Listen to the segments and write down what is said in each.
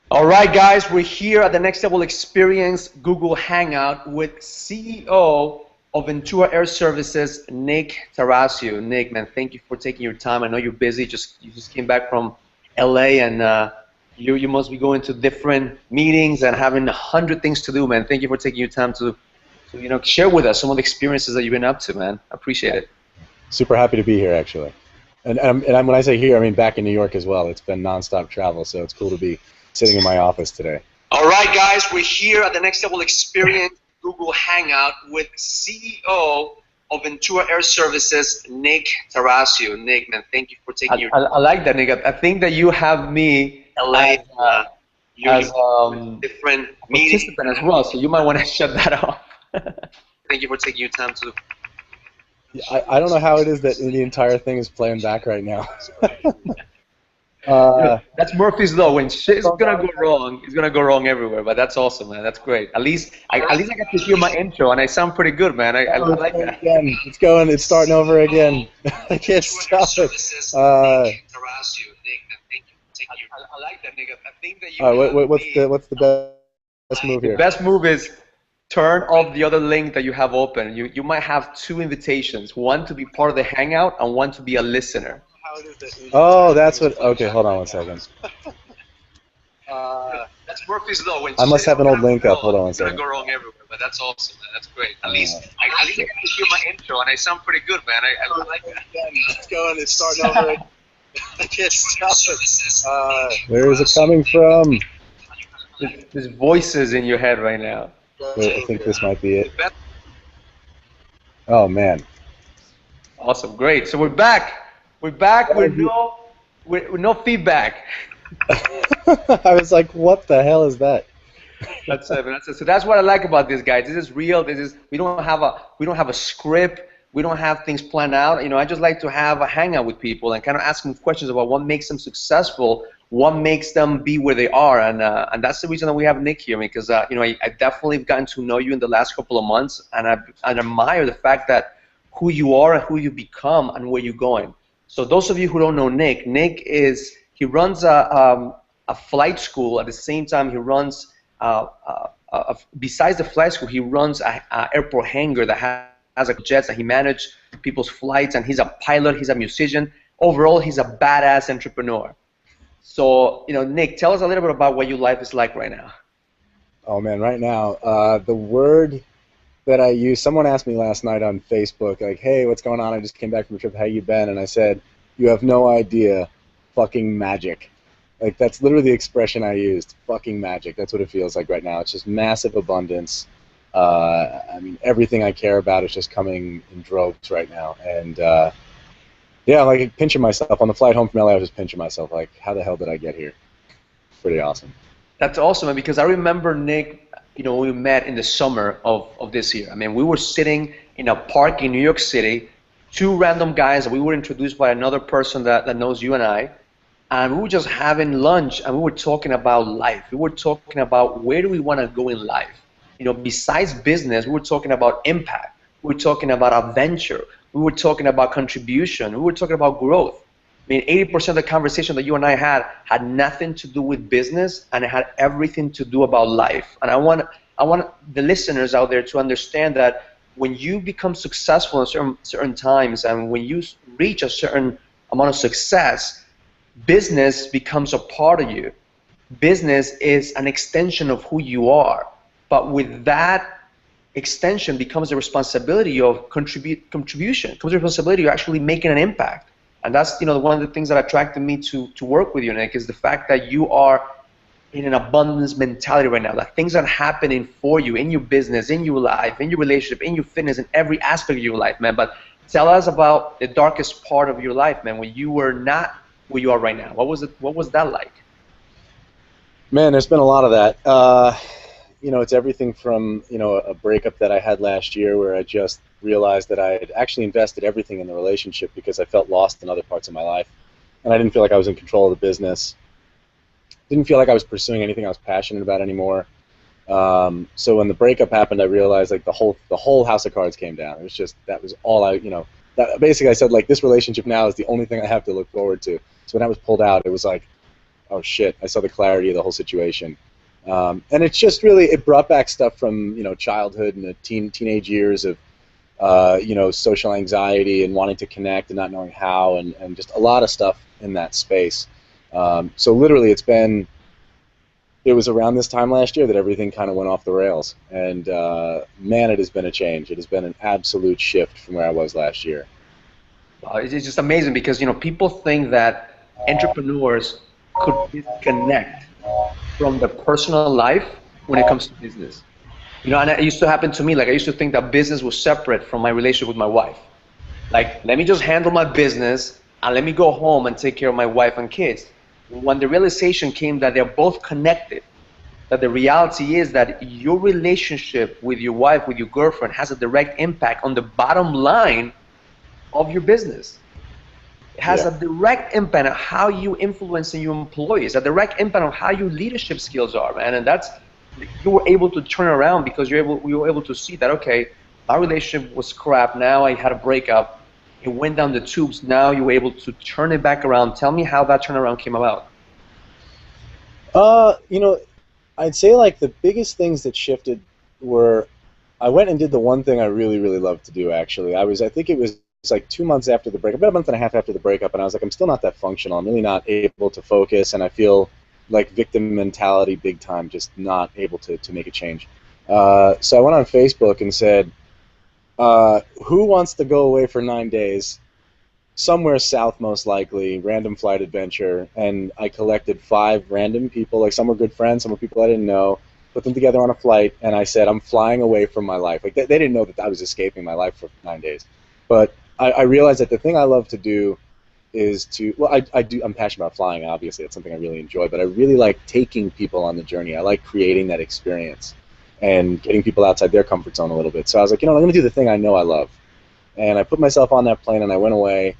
All right, guys, we're here at the Next Level Experience Google Hangout with CEO of Ventura Air Services, Nick Tarascio. Nick, man, thank you for taking your time. I know you're busy. You just came back from LA, and you must be going to different meetings and having 100 things to do, man. Thank you for taking your time to share with us some of the experiences that you've been up to, man. I appreciate it. Super happy to be here, actually. When I say here, I mean back in New York as well. It's been nonstop travel, so it's cool to be sitting in my office today. All right, guys, we're here at the Next Level Experience Google Hangout with CEO of Ventura Air Services, Nick Tarascio. Nick, man, thank you for taking your time. I like that, Nick. I think that you have me LA as different participant as well, so you might want to shut that off. Thank you for taking your time to. I don't know how it is that the entire thing is playing back right now. That's Murphy's law. When shit's gonna go wrong, it's gonna go wrong everywhere. But that's awesome, man. That's great. At least I got to hear my intro, and I sound pretty good, man. I like that. Again. It's going. It's starting over again. I can't stop it. I like that, nigga. I think that you. What's the best move here? The best move is turn off the other link that you have open. You might have two invitations: one to be part of the hangout, and one to be a listener. Oh, that's what. Okay, hold on one second. That's Murphy's law. When I must have an old link up. Hold on one second. It's gonna go wrong everywhere, but that's awesome, man. That's great. At least I got to hear my intro, and I sound pretty good, man. I like that. It's going. It's starting over. I can't stop it. Where is it coming from? There's voices in your head right now. Wait, I think this might be it. Oh man. Awesome, great. So we're back. We're back with no feedback. I was like, what the hell is that? That's it. So that's what I like about this, guys. This is real. We don't have a script. We don't have things planned out. I just like to have a hangout with people and kind of ask them questions about what makes them successful, what makes them be where they are, and that's the reason that we have Nick here, because I definitely have gotten to know you in the last couple of months, and I admire the fact that who you are and who you become and where you're going. So those of you who don't know Nick he runs a flight school. At the same time, he runs besides the flight school, he runs a airport hangar that has jets, and he manages people's flights, and he's a pilot, he's a musician. Overall, he's a badass entrepreneur. So, Nick, tell us a little bit about what your life is like right now. Oh man, right now, the word that I use, someone asked me last night on Facebook, like, hey, what's going on? I just came back from a trip, how you been? And I said, you have no idea, fucking magic. Like, that's literally the expression I used, fucking magic. That's what it feels like right now. It's just massive abundance. I mean, everything I care about is just coming in droves right now. And yeah, like pinching myself. On the flight home from LA, I was just pinching myself, like, how the hell did I get here? Pretty awesome. That's awesome, because I remember, Nick, when we met in the summer of this year. I mean, we were sitting in a park in New York City, two random guys, and we were introduced by another person that knows you and I, and we were just having lunch, and we were talking about life. We were talking about where do we want to go in life. Besides business, we were talking about impact. We were talking about adventure. We were talking about contribution. We were talking about growth. I mean, 80% of the conversation that you and I had nothing to do with business, and it had everything to do about life. And I want the listeners out there to understand that when you become successful in certain times, and when you reach a certain amount of success, business becomes a part of you. Business is an extension of who you are. But with that extension becomes the responsibility of contribution, comes the responsibility of actually making an impact. And that's one of the things that attracted me to work with you, Nick, is the fact that you are in an abundance mentality right now. That things are happening for you in your business, in your life, in your relationship, in your fitness, in every aspect of your life, man. But tell us about the darkest part of your life, man, when you were not where you are right now. What was it? What was that like? Man, there's been a lot of that. It's everything from a breakup that I had last year, where I just realized that I had actually invested everything in the relationship because I felt lost in other parts of my life, and I didn't feel like I was in control of the business. Didn't feel like I was pursuing anything I was passionate about anymore. So when the breakup happened, I realized like the whole house of cards came down. It was just, that was all that basically I said, like, this relationship now is the only thing I have to look forward to. So when I was pulled out, it was like oh shit, I saw the clarity of the whole situation. And it's just really, it brought back stuff from, childhood and the teenage years of, social anxiety and wanting to connect and not knowing how, and just a lot of stuff in that space. So literally it was around this time last year that everything kind of went off the rails. And man, it has been a change. It has been an absolute shift from where I was last year. It's just amazing because people think that entrepreneurs could disconnect from the personal life when it comes to business. And it used to happen to me. Like I used to think that business was separate from my relationship with my wife. Like, let me just handle my business and let me go home and take care of my wife and kids. When the realization came that they're both connected, that the reality is that your relationship with your wife, with your girlfriend, has a direct impact on the bottom line of your business. It has Yeah. a direct impact on how you influence your employees, a direct impact on how your leadership skills are, man. And that's, you were able to turn around because you were able to see that, okay, my relationship was crap. Now I had a breakup. It went down the tubes. Now you were able to turn it back around. Tell me how that turnaround came about. Uh, you know, I'd say like the biggest things that shifted were I went and did the one thing I really, really loved to do actually. I think it was like 2 months after the breakup, about a month and a half after the breakup, and I was like, I'm still not that functional. I'm really not able to focus, and I feel like victim mentality big time, just not able to make a change. So I went on Facebook and said, who wants to go away for 9 days? Somewhere south, most likely, random flight adventure, and I collected 5 random people, like some were good friends, some were people I didn't know, put them together on a flight, and I said, I'm flying away from my life. Like they didn't know that I was escaping my life for 9 days, but I realized that the thing I love to do is to, well, I'm passionate about flying, obviously, that's something I really enjoy, but I really like taking people on the journey. I like creating that experience and getting people outside their comfort zone a little bit. So I was like, I'm going to do the thing I know I love. And I put myself on that plane and I went away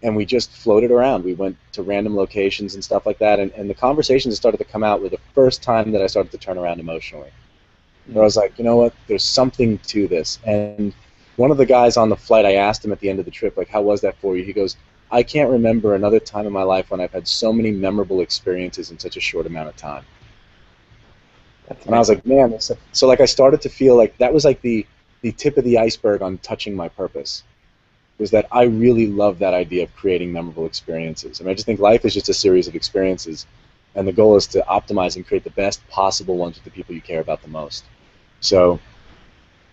and we just floated around. We went to random locations and stuff like that, and the conversations that started to come out were the first time that I started to turn around emotionally. Where I was like, you know what, there's something to this. And one of the guys on the flight, I asked him at the end of the trip, like, how was that for you? He goes, I can't remember another time in my life when I've had so many memorable experiences in such a short amount of time. And I was like, man, so like I started to feel like that was like the tip of the iceberg on touching my purpose. Was that I really love that idea of creating memorable experiences. I mean, I just think life is just a series of experiences, and the goal is to optimize and create the best possible ones with the people you care about the most. So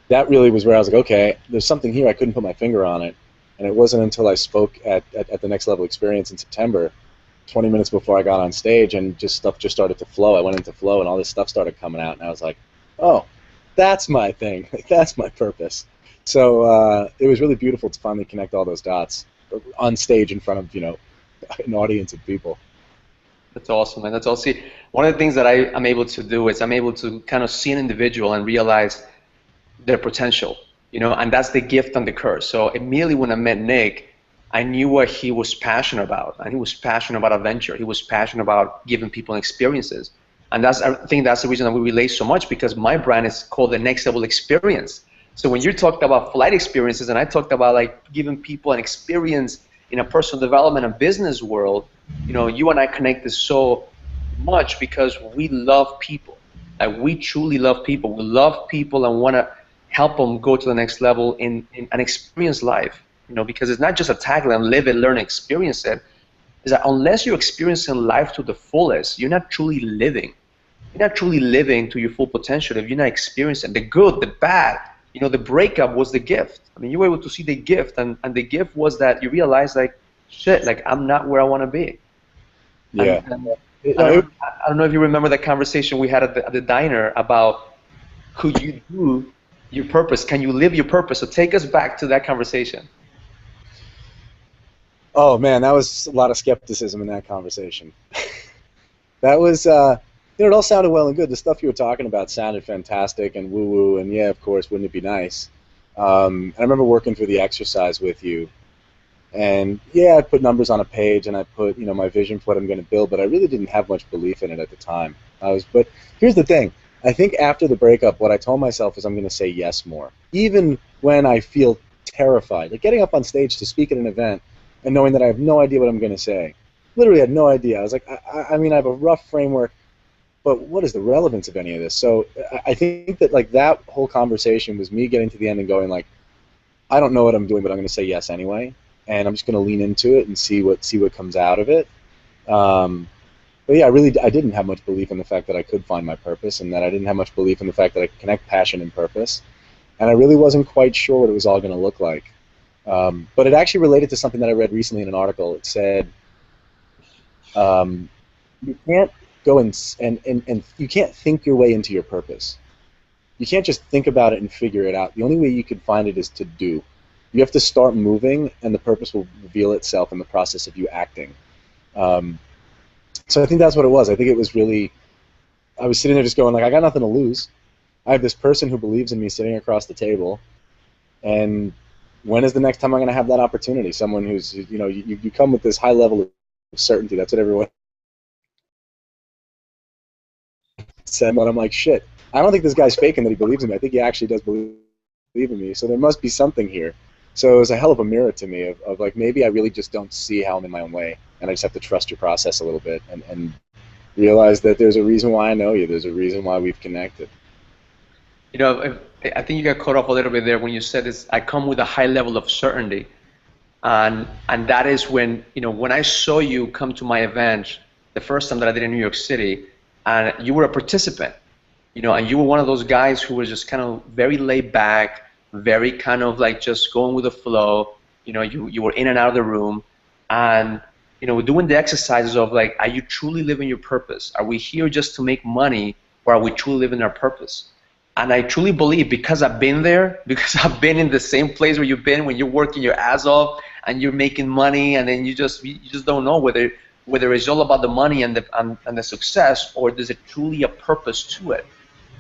that really was where I was like, okay, there's something here. I couldn't put my finger on it, and it wasn't until I spoke at the Next Level Experience in September, 20 minutes before I got on stage, and stuff just started to flow. I went into flow, and all this stuff started coming out, and I was like, oh, that's my thing. That's my purpose. So it was really beautiful to finally connect all those dots on stage in front of, an audience of people. That's awesome, man. That's awesome. See, one of the things that I'm able to do is I'm able to kind of see an individual and realize their potential, and that's the gift and the curse. So immediately when I met Nick, I knew what he was passionate about, and he was passionate about adventure. He was passionate about giving people experiences. And I think that's the reason that we relate so much, because my brand is called the Next Level Experience. So when you talked about flight experiences and I talked about like giving people an experience in a personal development and business world, you and I connected so much because we love people. Like we truly love people. We love people and want to help them go to the next level in an experience life. Because it's not just a tagline, live it, learn, experience it. Is that unless you're experiencing life to the fullest, you're not truly living. You're not truly living to your full potential if you're not experiencing the good, the bad. The breakup was the gift. I mean, you were able to see the gift, and the gift was that you realized, like, shit, like, I'm not where I want to be. Yeah. And I don't know if you remember that conversation we had at the diner about could you do your purpose? Can you live your purpose? So take us back to that conversation. Oh, man, that was a lot of skepticism in that conversation. That was, it all sounded well and good. The stuff you were talking about sounded fantastic and woo-woo, and yeah, of course, wouldn't it be nice? I remember working through the exercise with you, and yeah, I put numbers on a page, and I put, my vision for what I'm going to build, but I really didn't have much belief in it at the time. But here's the thing. I think after the breakup, what I told myself is I'm going to say yes more, even when I feel terrified. Like getting up on stage to speak at an event and knowing that I have no idea what I'm going to say. literally had no idea. I was like, I mean, I have a rough framework, but what is the relevance of any of this? So I think that like that whole conversation was me getting to the end and going like, I don't know what I'm doing, but I'm going to say yes anyway, and I'm just going to lean into it and see what comes out of it. Um, but yeah, I didn't have much belief in the fact that I could find my purpose, and that I didn't have much belief in the fact that I could connect passion and purpose, and I really wasn't quite sure what it was all going to look like. But it actually related to something that I read recently in an article. It said um, you can't go and you can't think your way into your purpose. You can't just think about it and figure it out. The only way you can find it is to do. You have to start moving, and the purpose will reveal itself in the process of you acting. Um, so I think that's what it was. I think it was really, I was sitting there just going like, I got nothing to lose. I have this person who believes in me sitting across the table, and when is the next time I'm going to have that opportunity? Someone who's, you know, you come with this high level of certainty. That's what everyone said, but I'm like, shit, I don't think this guy's faking that he believes in me. I think he actually does believe in me, so there must be something here. So it was a hell of a mirror to me of like, maybe I really just don't see how I'm in my own way, and I just have to trust your process a little bit and realize that there's a reason why I know you. There's a reason why we've connected. You know, I think you got caught up a little bit there when you said this. I come with a high level of certainty, and that is when, you know, when I saw you come to my event the first time that I did in New York City, and you were a participant, you know, and you were one of those guys who was just kind of very laid back, very kind of like just going with the flow. You know, you were in and out of the room, and you know, doing the exercises of like, are you truly living your purpose? Are we here just to make money, or are we truly living our purpose? And I truly believe, because I've been there, because I've been in the same place where you've been when you're working your ass off and you're making money, and then you just don't know whether it's all about the money and the success, or there's a truly a purpose to it.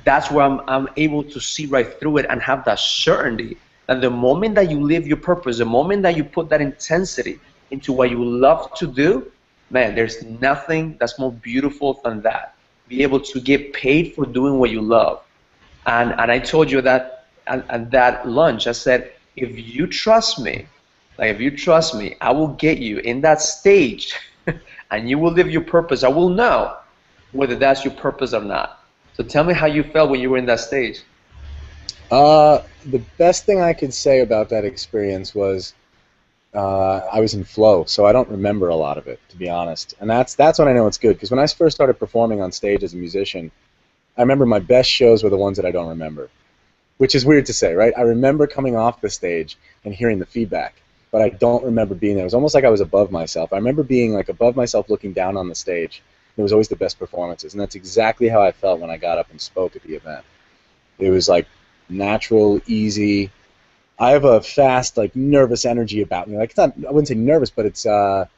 That's where I'm able to see right through it and have that certainty that the moment that you live your purpose, the moment that you put that intensity into what you love to do, man, there's nothing that's more beautiful than that. Be able to get paid for doing what you love. And I told you that at that lunch, I said, if you trust me, like if you trust me, I will get you in that stage and you will live your purpose. I will know whether that's your purpose or not. So tell me how you felt when you were in that stage. The best thing I could say about that experience was I was in flow, so I don't remember a lot of it, to be honest. And that's when I know it's good, because when I first started performing on stage as a musician, I remember my best shows were the ones that I don't remember, which is weird to say, right? I remember coming off the stage and hearing the feedback, but I don't remember being there. It was almost like I was above myself. I remember being like above myself looking down on the stage. It was always the best performances, and that's exactly how I felt when I got up and spoke at the event. It was like natural, easy. I have a fast, like nervous energy about me. Like it's not, I wouldn't say nervous, but it's like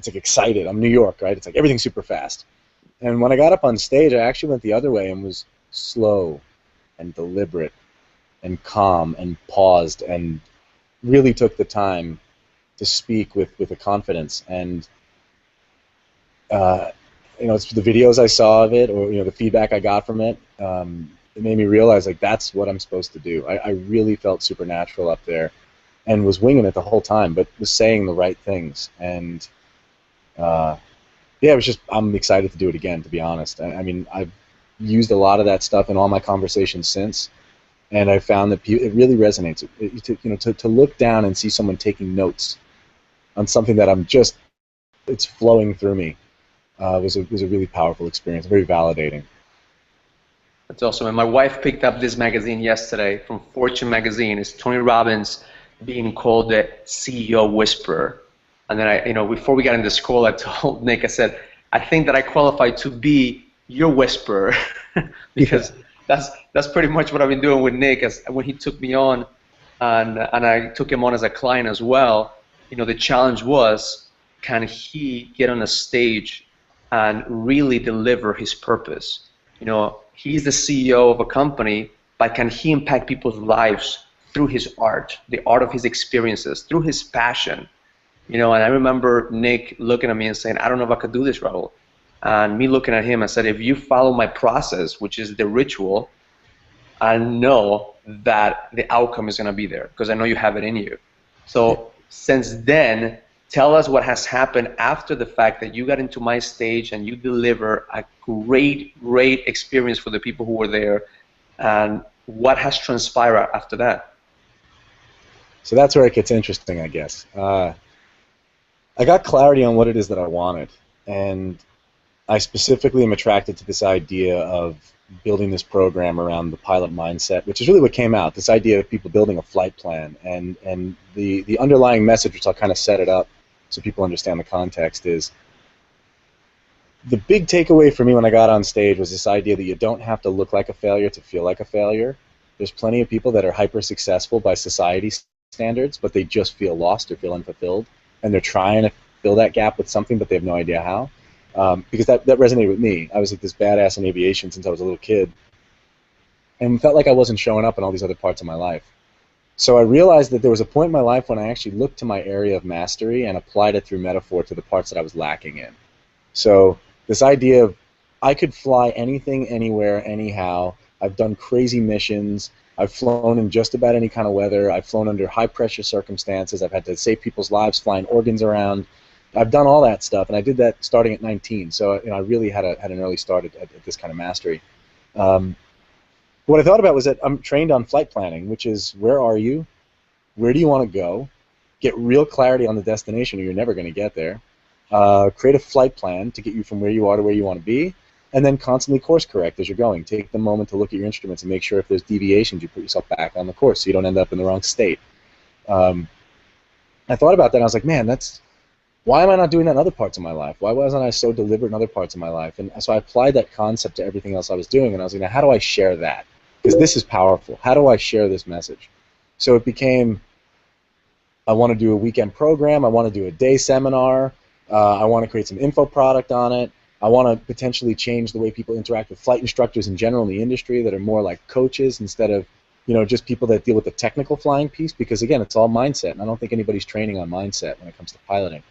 excited. I'm New York, right? It's like everything's super fast. And when I got up on stage, I actually went the other way and was slow and deliberate and calm and paused and really took the time to speak with a confidence. And you know, it's the videos I saw of it, or you know, the feedback I got from it. It made me realize like that's what I'm supposed to do. I really felt supernatural up there, and was winging it the whole time, but was saying the right things. And yeah, it was just, I'm excited to do it again, to be honest. I mean, I've used a lot of that stuff in all my conversations since, and I found that it really resonates. You know, to look down and see someone taking notes on something that I'm just, it's flowing through me, was a really powerful experience, very validating. That's awesome. And my wife picked up this magazine yesterday from Fortune magazine. It's Tony Robbins being called the CEO whisperer. And then you know, before we got in this call, I told Nick, I said, I think that I qualify to be your whisperer because that's pretty much what I've been doing with Nick. As when he took me on, and I took him on as a client as well. You know, the challenge was, can he get on a stage and really deliver his purpose? You know, he's the CEO of a company, but can he impact people's lives through his art, the art of his experiences, through his passion? You know, and I remember Nick looking at me and saying, I don't know if I could do this, Raul. And me looking at him, I said, if you follow my process, which is the ritual, I know that the outcome is going to be there because I know you have it in you. So since then, Tell us what has happened after the fact that you got into my stage and you deliver a great experience for the people who were there, and what has transpired after that. So that's where it gets interesting, I guess. I got clarity on what it is that I wanted, and I specifically am attracted to this idea of building this program around the pilot mindset, which is really what came out, this idea of people building a flight plan. And the underlying message, which I'll kind of set it up so people understand the context, is the big takeaway for me when I got on stage was this idea that you don't have to look like a failure to feel like a failure. There's plenty of people that are hyper successful by society standards, but they just feel lost or feel unfulfilled, and they're trying to fill that gap with something, but they have no idea how. Because that resonated with me. I was like this badass in aviation since I was a little kid, and felt like I wasn't showing up in all these other parts of my life. So I realized that there was a point in my life when I actually looked to my area of mastery and applied it through metaphor to the parts that I was lacking in. So this idea of I could fly anything, anywhere, anyhow. I've done crazy missions. I've flown in just about any kind of weather. I've flown under high-pressure circumstances. I've had to save people's lives flying organs around. I've done all that stuff, and I did that starting at 19. So I really had an early start at this kind of mastery. What I thought about was that I'm trained on flight planning, which is where are you? Where do you want to go? Get real clarity on the destination, or you're never going to get there. Create a flight plan to get you from where you are to where you want to be, and then constantly course correct as you're going. Take the moment to look at your instruments and make sure if there's deviations, you put yourself back on the course so you don't end up in the wrong state. I thought about that, and I was like, man, why am I not doing that in other parts of my life? Why wasn't I so deliberate in other parts of my life? And so I applied that concept to everything else I was doing, and I was like, now how do I share that? Because this is powerful. How do I share this message? So it became, I want to do a weekend program. I want to do a day seminar. I want to create some info product on it. I want to potentially change the way people interact with flight instructors in general in the industry that are more like coaches instead of just people that deal with the technical flying piece, because again, it's all mindset, and I don't think anybody's training on mindset when it comes to piloting.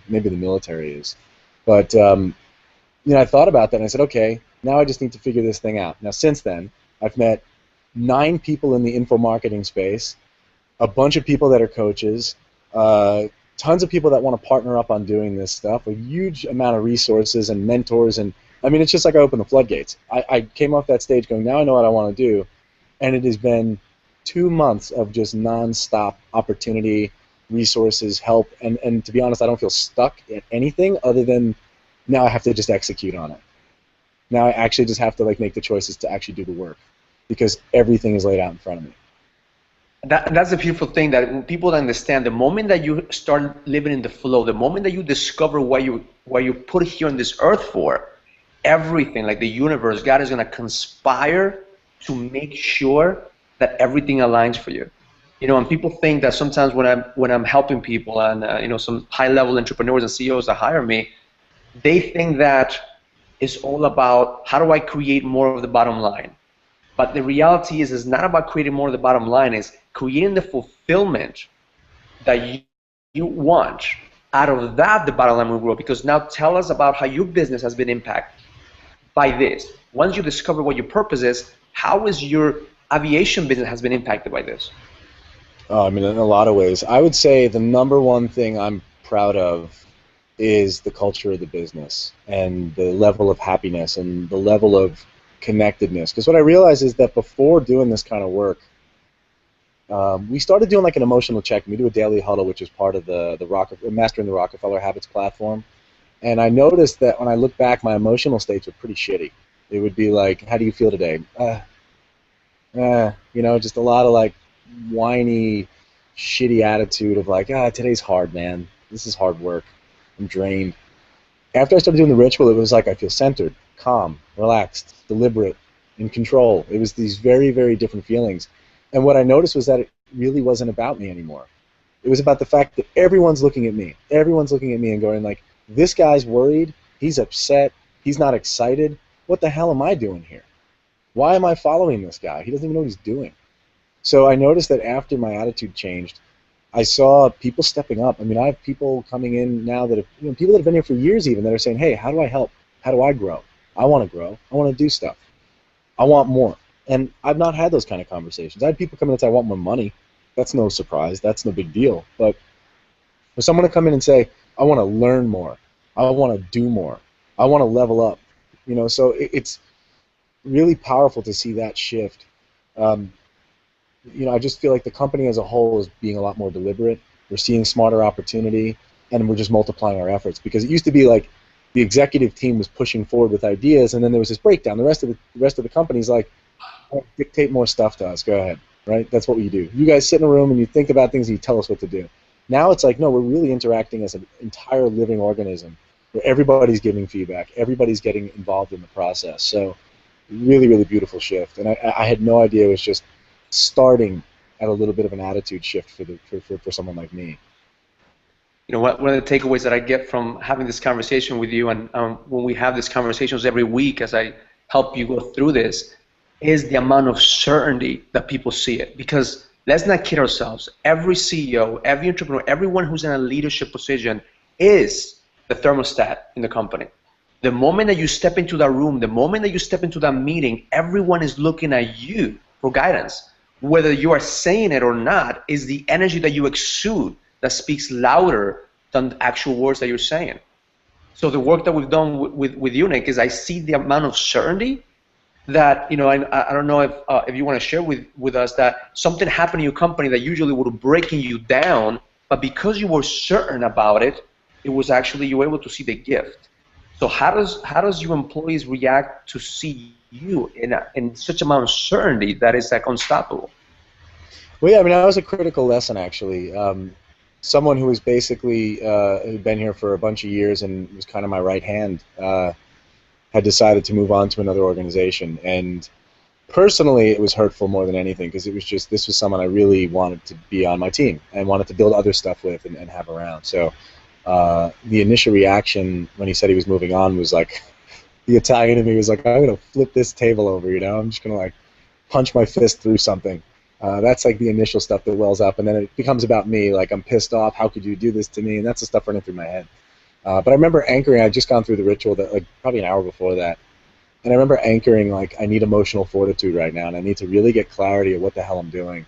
Maybe the military is. But, I thought about that, and I said, okay, now I just need to figure this thing out. Now, since then, I've met 9 people in the info marketing space, a bunch of people that are coaches, tons of people that want to partner up on doing this stuff, a huge amount of resources and mentors, and I mean, it's just like I opened the floodgates. I came off that stage going, now I know what I want to do, and it has been 2 months of just nonstop opportunity, resources, help, and to be honest, I don't feel stuck at anything other than now I have to just execute on it. Now I actually just have to make the choices to actually do the work, because everything is laid out in front of me. That's the beautiful thing, that people understand the moment that you start living in the flow, the moment that you discover what you put here on this earth for, everything, like the universe, God is going to conspire to make sure that everything aligns for you. And people think that sometimes when I'm helping people and some high-level entrepreneurs and CEOs that hire me, they think that it's all about how do I create more of the bottom line. But the reality is, it's not about creating more of the bottom line. It's creating the fulfillment that you want. Out of that, the bottom line will grow. Because now tell us about how your business has been impacted by this. Once you discover what your purpose is, how is your aviation business has been impacted by this? Oh, I mean, in a lot of ways. I would say the number one thing I'm proud of is the culture of the business and the level of happiness and the level of connectedness. Because what I realized is that before doing this kind of work, we started doing an emotional check. We do a daily huddle, which is part of the Mastering the Rockefeller Habits platform. And I noticed that when I look back, my emotional states were pretty shitty. It would be like, how do you feel today? Just a lot of whiny, shitty attitude of today's hard, man. This is hard work. I'm drained. After I started doing the ritual, it was like I feel centered, calm, relaxed, deliberate, in control. It was these very, very different feelings. And what I noticed was that it really wasn't about me anymore. It was about the fact that everyone's looking at me. Everyone's looking at me and going this guy's worried, he's upset, he's not excited. What the hell am I doing here? Why am I following this guy? He doesn't even know what he's doing. So I noticed that after my attitude changed, I saw people stepping up. I mean, I have people coming in now that have, people that have been here for years even, that are saying, hey, how do I help? How do I grow? I want to grow. I want to do stuff. I want more. And I've not had those kind of conversations. I had people come in and say, I want more money. That's no surprise. That's no big deal. But For someone to come in and say, I want to learn more, I want to do more, I want to level up, so it's really powerful to see that shift. Um, I just feel like the company as a whole is being a lot more deliberate. We're seeing smarter opportunity, and we're just multiplying our efforts. Because it used to be like the executive team was pushing forward with ideas, and then there was this breakdown. The rest of the company's like, "Oh, dictate more stuff to us. Go ahead, right? That's what we do. You guys sit in a room and you think about things and you tell us what to do." Now it's like, no, we're really interacting as an entire living organism, where everybody's giving feedback, everybody's getting involved in the process. So really, really beautiful shift. And I had no idea it was just starting at a little bit of an attitude shift for someone like me. One of the takeaways that I get from having this conversation with you, and when we have these conversations every week as I help you go through this, is the amount of certainty that people see it. Because let's not kid ourselves. Every CEO, every entrepreneur, everyone who's in a leadership position is the thermostat in the company. The moment that you step into that room, the moment that you step into that meeting, everyone is looking at you for guidance. Whether you are saying it or not, is the energy that you exude that speaks louder than the actual words that you're saying. So the work that we've done with you, Nick, is I see the amount of certainty that, I don't know if you want to share with us that something happened in your company that usually would have breaking you down, but because you were certain about it, it was actually you were able to see the gift. So how does your employees react to see you in such amount of certainty that is like unstoppable? Well, yeah, I mean, that was a critical lesson, actually. Someone who was basically had been here for a bunch of years and was kind of my right hand had decided to move on to another organization. And personally, it was hurtful more than anything because it was just, this was someone I really wanted to be on my team and wanted to build other stuff with and have around. So the initial reaction when he said he was moving on was like, the Italian in me was like, I'm going to flip this table over, I'm just going to like punch my fist through something. That's like the initial stuff that wells up, and then it becomes about me, like I'm pissed off, how could you do this to me, and that's the stuff running through my head. But I remember anchoring, I'd just gone through the ritual that like probably an hour before that, and I remember anchoring like I need emotional fortitude right now, and I need to really get clarity of what the hell I'm doing.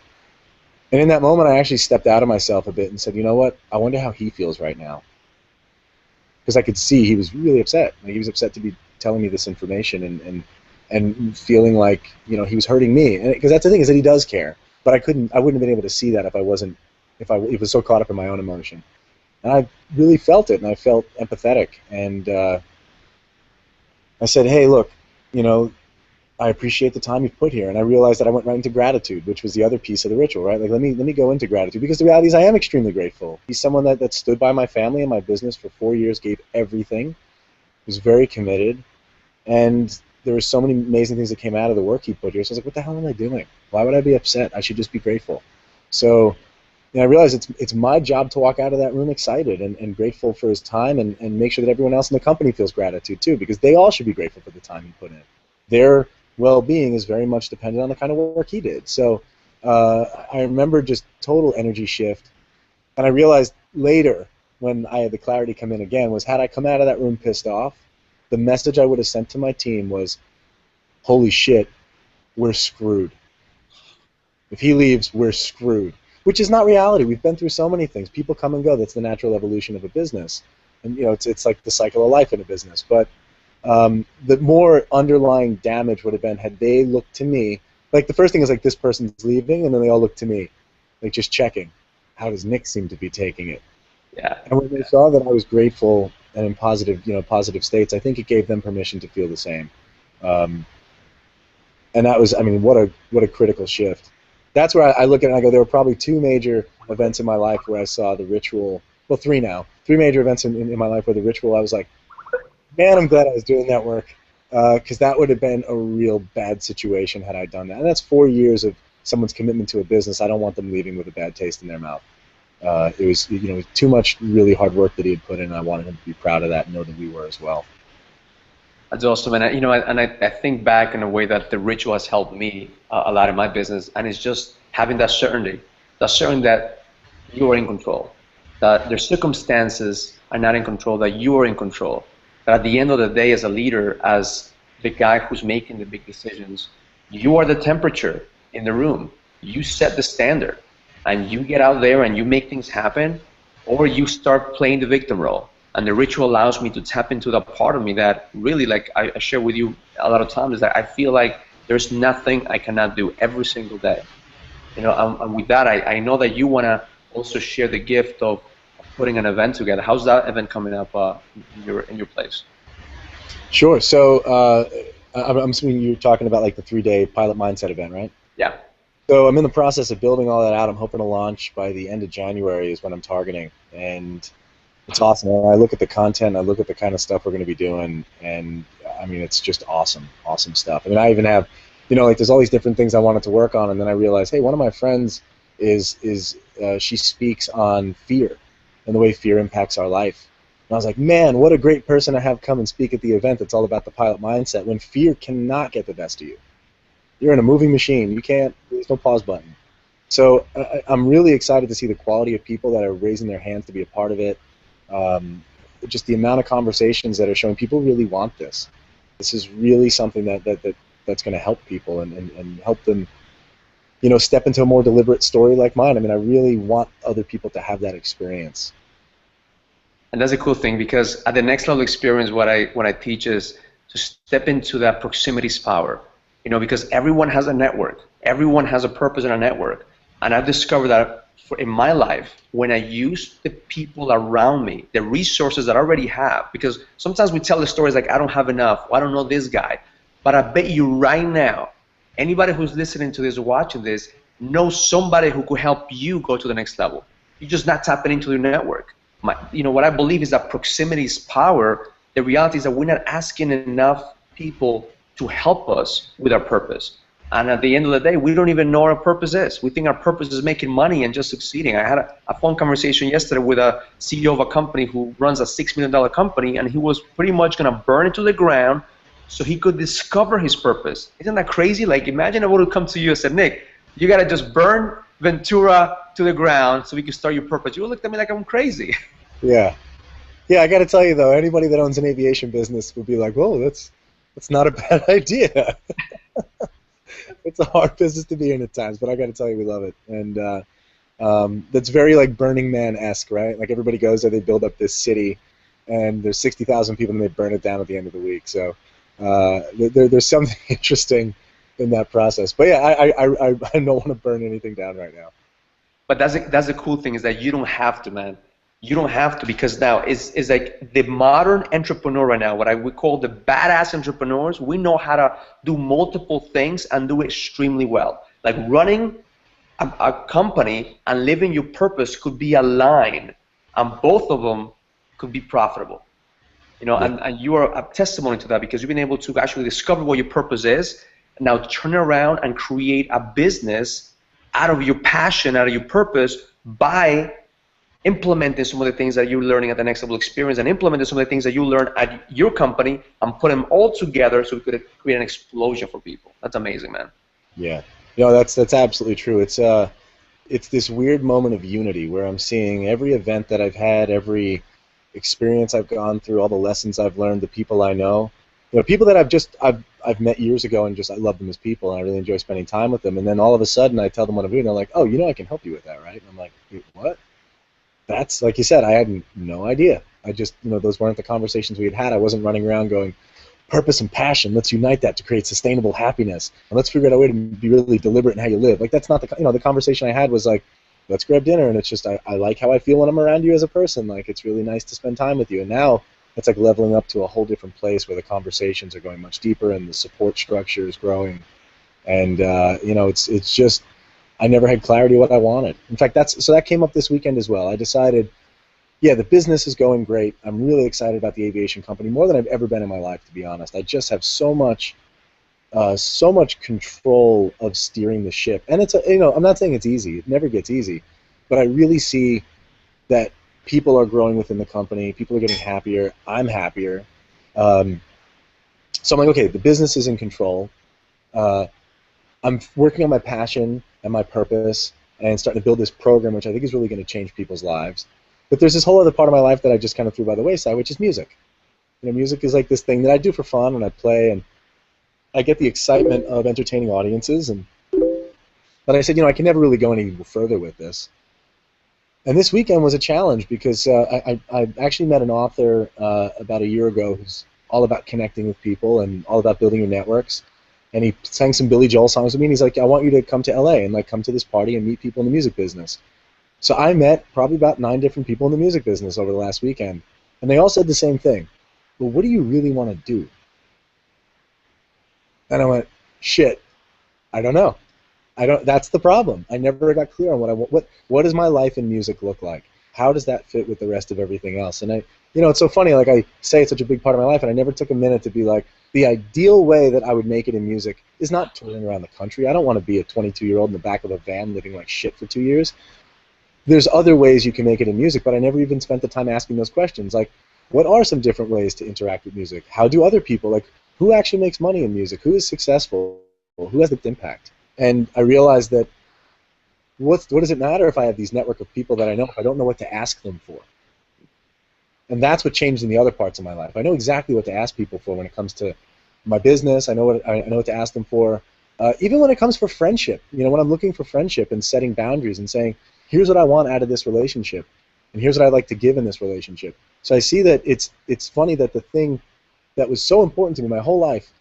And in that moment, I actually stepped out of myself a bit and said, you know what, I wonder how he feels right now. Because I could see he was really upset. Like, he was upset to be telling me this information and feeling like, he was hurting me. And because that's the thing, is that he does care. But I wouldn't have been able to see that if I was so caught up in my own emotion. And I really felt it, and I felt empathetic. And I said, hey, look, I appreciate the time you've put here. And I realized that I went right into gratitude, which was the other piece of the ritual, right? Like, let me go into gratitude, because the reality is I am extremely grateful. He's someone that stood by my family and my business for 4 years, gave everything, was very committed, and there were so many amazing things that came out of the work he put here. So I was like, what the hell am I doing? Why would I be upset? I should just be grateful. So I realized it's my job to walk out of that room excited and grateful for his time, and make sure that everyone else in the company feels gratitude too, because they all should be grateful for the time he put in. Their well-being is very much dependent on the kind of work he did. So I remember just total energy shift, and I realized later when I had the clarity come in again was, had I come out of that room pissed off, the message I would have sent to my team was, holy shit, we're screwed. If he leaves, we're screwed. Which is not reality. We've been through so many things. People come and go. That's the natural evolution of a business. And it's like the cycle of life in a business. But the more underlying damage would have been had they looked to me. Like, the first thing is like, this person's leaving, and then they all look to me, like just checking. How does Nick seem to be taking it? Yeah. And when they saw that I was grateful and in positive states, I think it gave them permission to feel the same. And that was, I mean, what a critical shift. That's where I look at it and I go, there were probably 2 major events in my life where I saw the ritual. Well, 3 now. 3 major events in my life where the ritual, I was like, man, I'm glad I was doing that work, because that would have been a real bad situation had I done that. And that's 4 years of someone's commitment to a business. I don't want them leaving with a bad taste in their mouth. It was, too much really hard work that he had put in, and I wanted him to be proud of that and know that we were as well. That's awesome, and I think back in a way that the ritual has helped me a lot in my business, and it's just having that certainty that you are in control, that their circumstances are not in control, that you are in control. That at the end of the day, as a leader, as the guy who's making the big decisions, you are the temperature in the room. You set the standard, and you get out there and you make things happen. or you start playing the victim role. And the ritual allows me to tap into that part of me that really, like I share with you a lot of times, is that I feel like there's nothing I cannot do every single day. And with that, I know that you want to also share the gift of putting an event together. How's that event coming up in your place? Sure. So I'm assuming you're talking about like the 3-day pilot mindset event, right? Yeah. So I'm in the process of building all that out. I'm hoping to launch by the end of January is when I'm targeting, and it's awesome. I look at the content, I look at the kind of stuff we're going to be doing, and I mean, it's just awesome, awesome stuff. I mean, I even have, like there's all these different things I wanted to work on, and then I realized, hey, one of my friends is she speaks on fear and the way fear impacts our life. And I was like, man, what a great person to have come and speak at the event that's all about the pilot mindset when fear cannot get the best of you. You're in a moving machine. You can't, there's no pause button. So I'm really excited to see the quality of people that are raising their hands to be a part of it. Just the amount of conversations that are showing people really want this. This is really something that's going to help people and help them, step into a more deliberate story like mine. I mean, I really want other people to have that experience. And that's a cool thing, because at the next level experience, what I teach is to step into that proximity's power. Because everyone has a network, everyone has a purpose in a network, and I've discovered that in my life, when I use the people around me, the resources that I already have, because sometimes we tell the stories like, I don't have enough, or I don't know this guy, but I bet you right now, anybody who's listening to this or watching this knows somebody who could help you go to the next level. You're just not tapping into your network. What I believe is that proximity is power. The reality is that we're not asking enough people to help us with our purpose. And at the end of the day, we don't even know what our purpose is. We think our purpose is making money and just succeeding. I had a phone conversation yesterday with a CEO of a company who runs a $6 million company, and he was pretty much going to burn it to the ground so he could discover his purpose. Isn't that crazy? Like, imagine I would have come to you and said, Nick, you got to just burn Ventura to the ground so we can start your purpose. You would look at me like I'm crazy. Yeah. Yeah, I got to tell you, though, anybody that owns an aviation business would be like, whoa, that's not a bad idea. It's a hard business to be in at times, but I got to tell you, we love it. And that's very like Burning Man-esque, right? Like everybody goes there, they build up this city, and there's 60,000 people, and they burn it down at the end of the week. So there's something interesting in that process. But yeah, I don't want to burn anything down right now. But that's the cool thing, is that you don't have to, man. You don't have to, because now it's like the modern entrepreneur right now, what I would call the badass entrepreneurs, we know how to do multiple things and do it extremely well. Like running a company and living your purpose could be aligned, and both of them could be profitable. Yeah. And you are a testimony to that, because you've been able to actually discover what your purpose is, and now turn around and create a business out of your passion, out of your purpose, by implementing some of the things that you're learning at the next level experience, and implementing some of the things that you learn at your company, and put them all together so we could create an explosion for people. That's amazing, man. Yeah, that's absolutely true. It's this weird moment of unity where I'm seeing every event that I've had, every experience I've gone through, all the lessons I've learned, the people I know, people that I've met years ago, and just I love them as people, and I really enjoy spending time with them. And then all of a sudden I tell them what I'm doing, and they're like, oh, I can help you with that, right? And I'm like, wait, what? That's, like you said, I had no idea. I just, those weren't the conversations we had. I wasn't running around going, purpose and passion, let's unite that to create sustainable happiness, and let's figure out a way to be really deliberate in how you live. Like, that's not the conversation I had was like, let's grab dinner, and it's just, I like how I feel when I'm around you as a person. Like, it's really nice to spend time with you. And now it's like leveling up to a whole different place where the conversations are going much deeper, and the support structure is growing. And, it's just, I never had clarity what I wanted. In fact, that came up this weekend as well. I decided, yeah, the business is going great. I'm really excited about the aviation company, more than I've ever been in my life, to be honest. I just have so much control of steering the ship. And it's I'm not saying it's easy. It never gets easy, but I really see that people are growing within the company. People are getting happier. I'm happier. So I'm like, okay, the business is in control. I'm working on my passion and my purpose, and starting to build this program, which I think is really going to change people's lives. But there's this whole other part of my life that I just kind of threw by the wayside, which is music. Music is like this thing that I do for fun, and I play, and I get the excitement of entertaining audiences. But I said, I can never really go any further with this. And this weekend was a challenge because I actually met an author about a year ago who's all about connecting with people and all about building your networks. And he sang some Billy Joel songs with me, and he's like, I want you to come to LA and like come to this party and meet people in the music business. So I met probably about 9 different people in the music business over the last weekend, and they all said the same thing. Well, what do you really want to do? And I went, shit, I don't know. I don't. That's the problem. I never got clear on what I want. What does my life in music look like? How does that fit with the rest of everything else? And it's so funny. Like I say, it's such a big part of my life, and I never took a minute to be like, the ideal way that I would make it in music is not touring around the country. I don't want to be a 22-year-old in the back of a van living like shit for 2 years. There's other ways you can make it in music, but I never even spent the time asking those questions. Like, what are some different ways to interact with music? How do other people, like, who actually makes money in music? Who is successful? Who has the impact? And I realized that what does it matter if I have these network of people that I know if I don't know what to ask them for? And that's what changed in the other parts of my life. I know exactly what to ask people for when it comes to my business. I know what to ask them for. Even when it comes for friendship, when I'm looking for friendship and setting boundaries and saying, here's what I want out of this relationship, and here's what I'd like to give in this relationship. So I see that it's funny that the thing that was so important to me my whole life,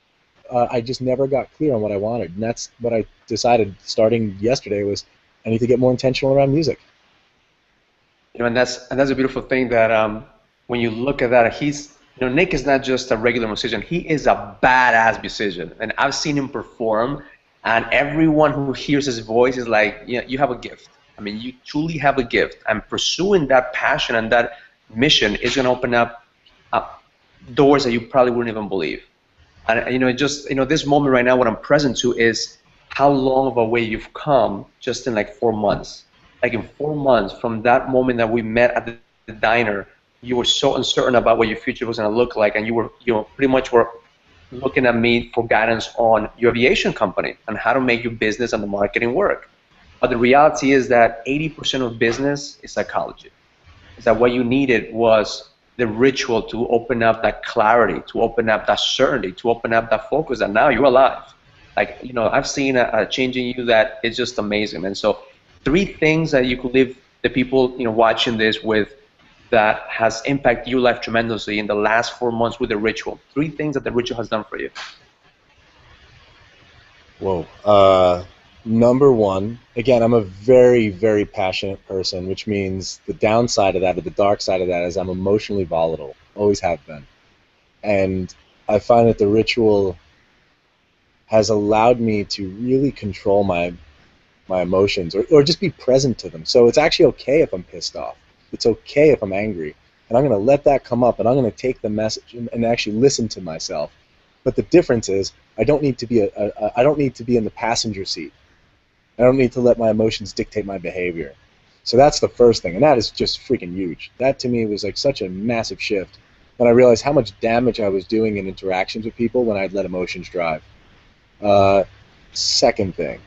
I just never got clear on what I wanted, and that's what I decided starting yesterday was I need to get more intentional around music. And that's a beautiful thing that when you look at that, Nick is not just a regular musician. He is a badass musician, and I've seen him perform. And everyone who hears his voice is like, you have a gift. I mean, you truly have a gift. And pursuing that passion and that mission is going to open up doors that you probably wouldn't even believe. And this moment right now, what I'm present to is how long of a way you've come just in like 4 months. Like in 4 months from that moment that we met at the diner, you were so uncertain about what your future was going to look like, and you were, pretty much were looking at me for guidance on your aviation company and how to make your business and the marketing work. But the reality is that 80% of business is psychology. Is that what you needed was the ritual to open up that clarity, to open up that certainty, to open up that focus, and now you're alive. Like, I've seen a change in you that is just amazing. And so 3 things that you could leave the people, watching this with that has impacted your life tremendously in the last 4 months with the ritual. 3 things that the ritual has done for you. Whoa. Number one, again, I'm a very, very passionate person, which means the downside of that, or the dark side of that, is I'm emotionally volatile. Always have been. And I find that the ritual has allowed me to really control my emotions, or just be present to them. So it's actually okay if I'm pissed off. It's okay if I'm angry. And I'm going to let that come up, and I'm going to take the message and actually listen to myself. But the difference is I don't need to be I don't need to be in the passenger seat. I don't need to let my emotions dictate my behavior. So that's the first thing, and that is just freaking huge. That to me was like such a massive shift. And I realized how much damage I was doing in interactions with people when I'd let emotions drive. Second thing.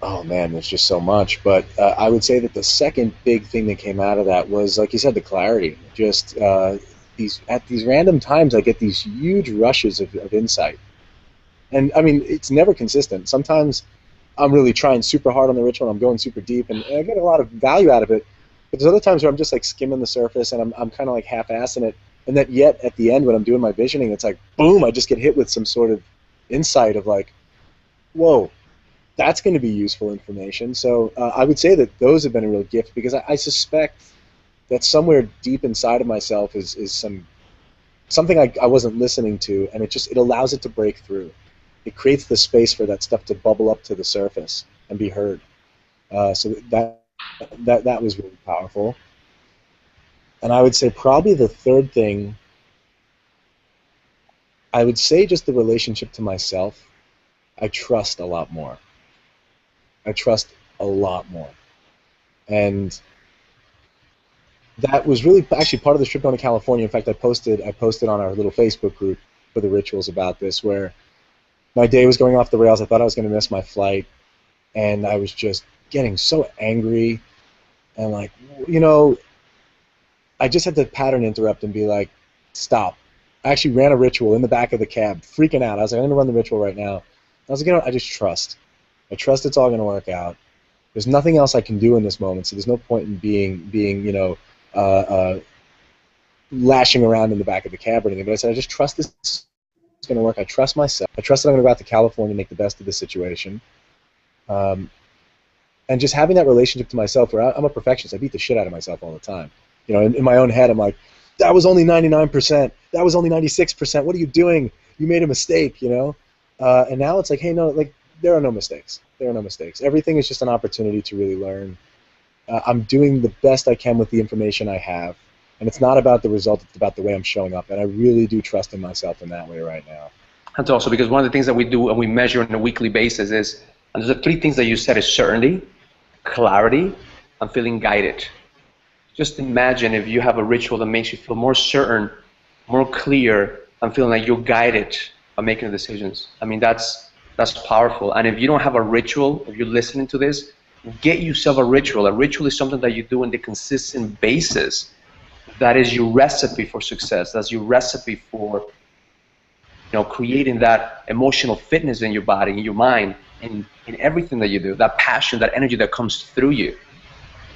Oh man, there's just so much. But I would say that the second big thing that came out of that was, like you said, the clarity. Just at these random times, I get these huge rushes of insight. And I mean, it's never consistent. Sometimes I'm really trying super hard on the ritual, and I'm going super deep, and I get a lot of value out of it. But there's other times where I'm just like skimming the surface, and I'm kind of like half-assing it. And that yet at the end, when I'm doing my visioning, it's like, boom, I just get hit with some sort of insight of like, whoa, that's going to be useful information. So I would say that those have been a real gift, because I suspect that somewhere deep inside of myself is something I wasn't listening to, and it allows it to break through. It creates the space for that stuff to bubble up to the surface and be heard. So that was really powerful. And I would say probably the third thing, I would say just the relationship to myself. I trust a lot more. I trust a lot more. And that was really actually part of the trip down to California. In fact, I posted on our little Facebook group for the rituals about this, where my day was going off the rails. I thought I was going to miss my flight, and I was just getting so angry, and like, I just had to pattern interrupt and be like, stop. I actually ran a ritual in the back of the cab, freaking out. I was like, I'm going to run the ritual right now. I was like, I just trust. I trust it's all going to work out. There's nothing else I can do in this moment, so there's no point in being uh, uh, lashing around in the back of the cab or anything. But I said, I just trust this is going to work. I trust myself. I trust that I'm going to go out to California and make the best of the situation. Um, and just having that relationship to myself, where I'm a perfectionist, I beat the shit out of myself all the time. You know, in my own head, I'm like, that was only 99%. That was only 96%. What are you doing? You made a mistake, you know? And now it's like, hey, no, like, there are no mistakes. There are no mistakes. Everything is just an opportunity to really learn. I'm doing the best I can with the information I have. And it's not about the result, it's about the way I'm showing up. And I really do trust in myself in that way right now. That's also because one of the things that we do and we measure on a weekly basis is, and there's the three things that you said is certainty, clarity, and feeling guided. Just imagine if you have a ritual that makes you feel more certain, more clear, and feeling like you're guided by making decisions. I mean, that's powerful. And if you don't have a ritual, if you're listening to this, get yourself a ritual. A ritual is something that you do on a consistent basis. That is your recipe for success. That's your recipe for, creating that emotional fitness in your body, in your mind, in everything that you do. That passion, that energy that comes through you.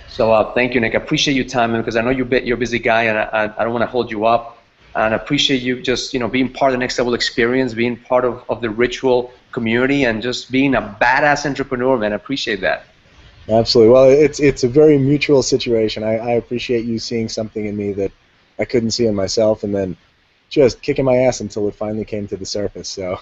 So thank you, Nick. I appreciate your time, because I know you're a busy guy, and I don't want to hold you up. And I appreciate you just being part of the Next Level experience, being part of the ritual community, and just being a badass entrepreneur, man. I appreciate that. Absolutely. Well, it's a very mutual situation. I appreciate you seeing something in me that I couldn't see in myself, and then just kicking my ass until it finally came to the surface. So,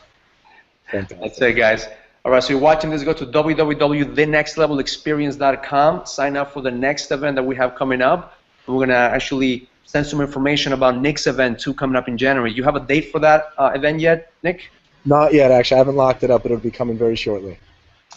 fantastic. That's it, guys. All right, so you're watching this, go to www.thenextlevelexperience.com. Sign up for the next event that we have coming up. We're going to actually send some information about Nick's event, too, coming up in January. You have a date for that event yet, Nick? Not yet, actually. I haven't locked it up, but it'll be coming very shortly.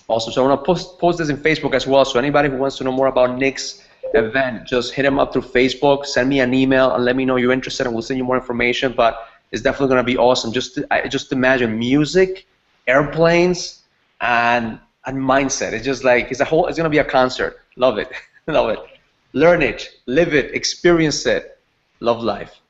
Awesome. So I'm going to post this in Facebook as well. So anybody who wants to know more about Nick's event, just hit him up through Facebook, send me an email, and let me know you're interested, and we'll send you more information. But it's definitely going to be awesome. Just imagine music, airplanes, and mindset. It's just like it's going to be a concert. Love it. Love it. Learn it, live it, experience it. Love life.